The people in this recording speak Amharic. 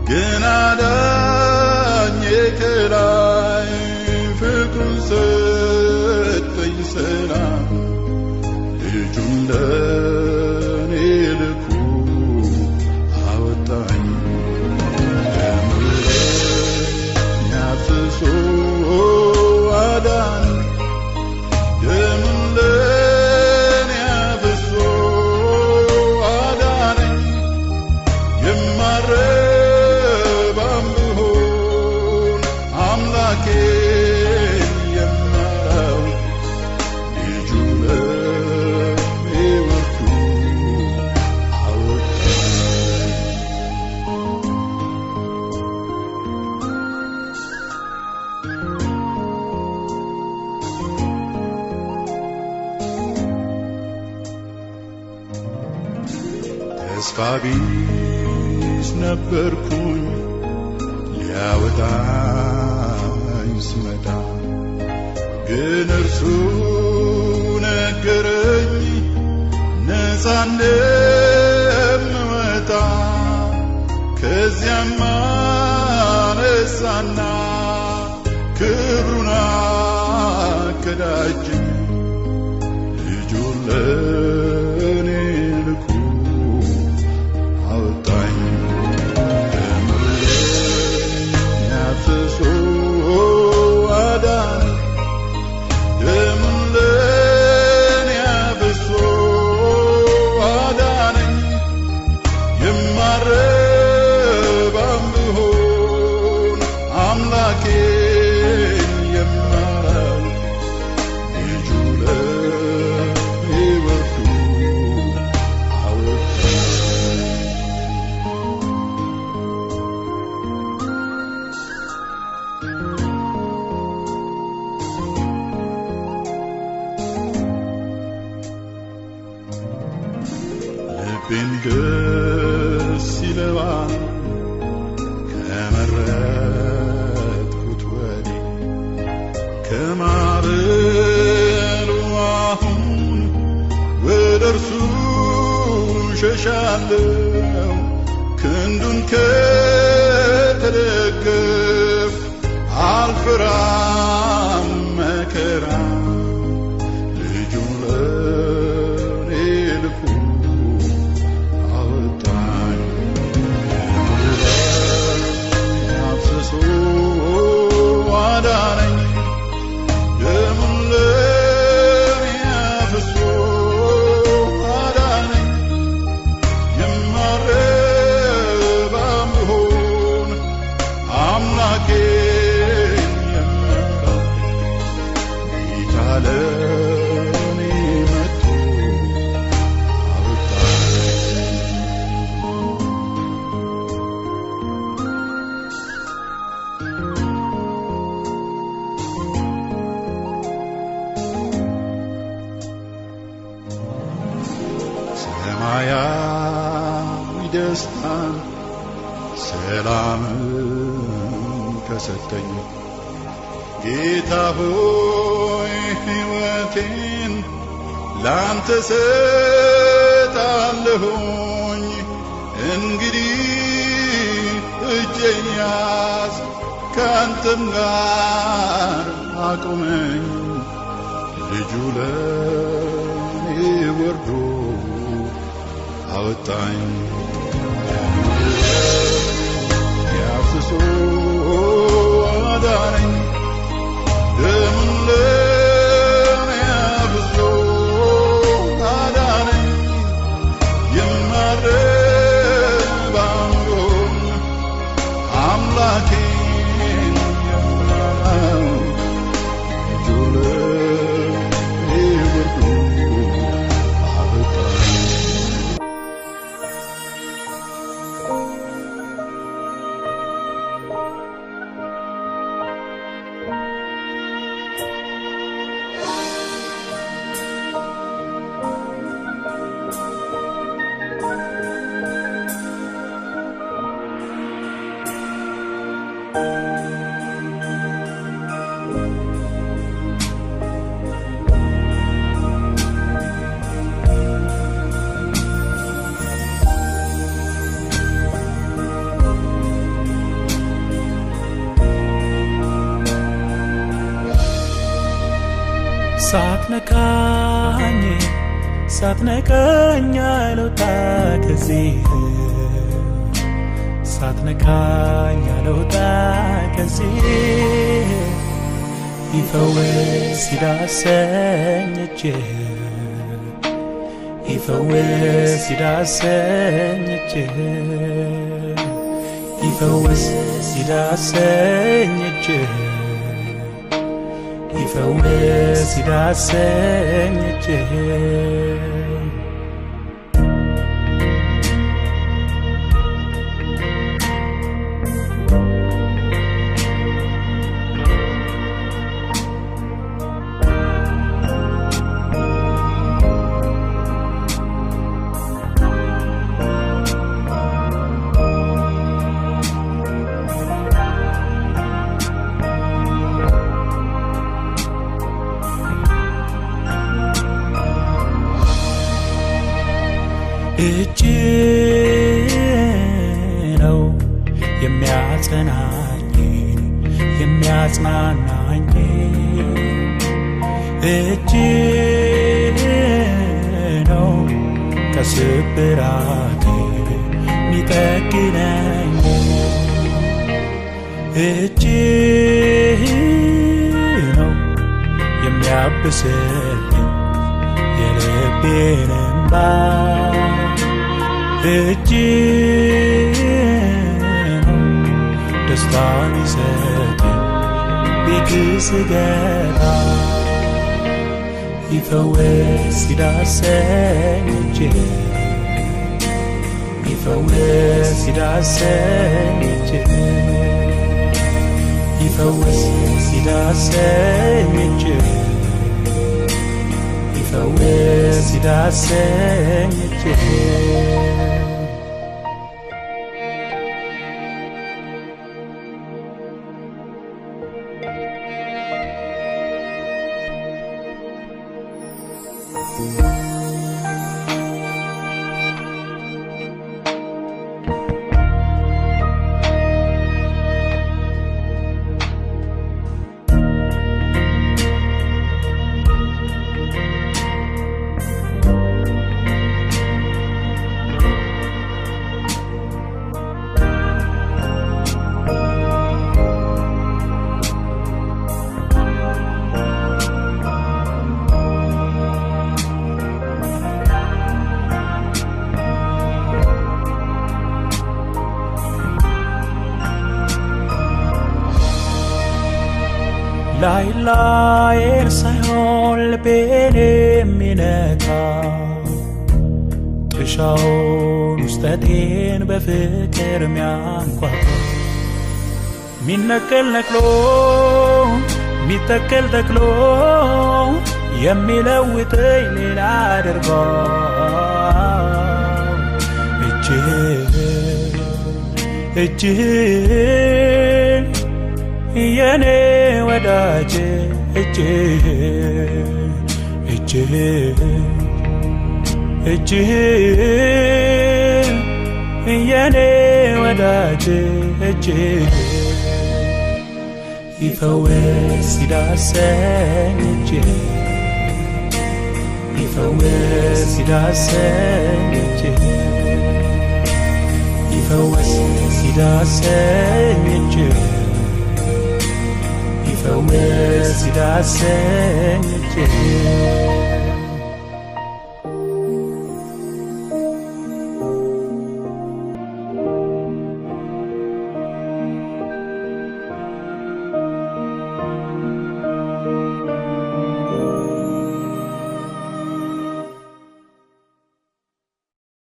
ግን አዳኜ ከላይ ፍቅሩን ሰጠኝ ሰላም ልጁን ለኔ ልኮ አወጣኝ ደሙን አፍስሶ አዳነኝ ደሙን ለኔ አፍስሶ አዳነኝ የማረባም ብሆን አምላኬን የማራው ልጁ ለኔ ወርዶ አወጣኝ ተስፋ ቢስ ነበርኩኝ ሊያወጣኝ ሲመጣ ግን እርሱ ነገረኝ ነፃ እንደምወጣ ከዚያም አነሳና ክብሩን አቀዳጀኝ ልጁን ለኔ ልኮ አወጣኝ ደሙን አፍስሶ አዳነኝ ደሙን ለኔ አፍስሶ አዳነኝ የማረባም ብሆን አምላኬን የማራው ልጁ ለኔ ወርዶ አወጣኝ ልቤን ደስ ይለዋል ከመረጥኩት ወዲህ ከማዕበሉ አሁን ወደ እርሱ ሸሻለሁ ክንዱን ከተደገፍ አልፈራም መከራ ልጁ ለኔ ልኮ አወጣኝ አፍስሶ አዳነኝ ደሙን ለኔ አፍስሶ አዳነኝ የማረባም ብሆን አምላኬን የምራው ጌታ ለኔ መጥቶ አወጣኝ ሰማያዊ ደስታን ሰላምን ከሰጠኝ ጌታ ሆይ ሕይወቴን ላንተ ሰጣለሁኝ እንግዲህ እጄን ያዝ ካንተም ጋር አቁመኝ ልጁ ለኔ ወርዶ አወጣኝ ያፍስሶ አዳነኝ ደሙን ለኔ አፍስሶ አዳነኝ የማረባም ብሆን አምላኬን የማራው ልጁ ለኔ ወርዶ አወጣኝ ሳትነካኝ አልወጣ ከዚህ ሳትነካኝ አልወጣ ከዚህ ይፈወስ ይዳሰኝ እጅህ ይፈወስ ይዳሰኝ እጅህ ይፈወስ ይዳሰኝ እጅህ ይፈወስ ይዳሰኝ እጅህ እጅ ነው የሚያጽናናኝ እጅ ነው ከስብራቴ ሚጠግነኝ እጅ ነው የሚያብስልኝ የልቤን እንባ እጅ ነው ደስታን ይሰጠኝ ቤት ስገባ ይፈወስ ይዳሰኝ እጅህ ይፈወስ ይዳሰኝ እጅህ ይፈወስ ይዳሰኝ እጅህ ይፈወስ ይዳሰኝ እጅህ ላይላዬን ሳይሆን ልቤን የሚነካ ጥሻውን ውስጠቴን በፍቅር ሚያንኳኳ ሚነቀል ነቅሎ ሚተከል ተክሎ የሚለውጠኝ ሌላ አድርጎ እጅህ የኔ ወዳጅ እጅህ የኔ ወዳጅ እጅህ ይፈወስ ይዳሰኝ እጅህ ይፈወስ ይዳሰኝ እጅህ ይፈወስ ይዳሰኝ እጅህ ይፈወስ ይዳሰኝ እጅህ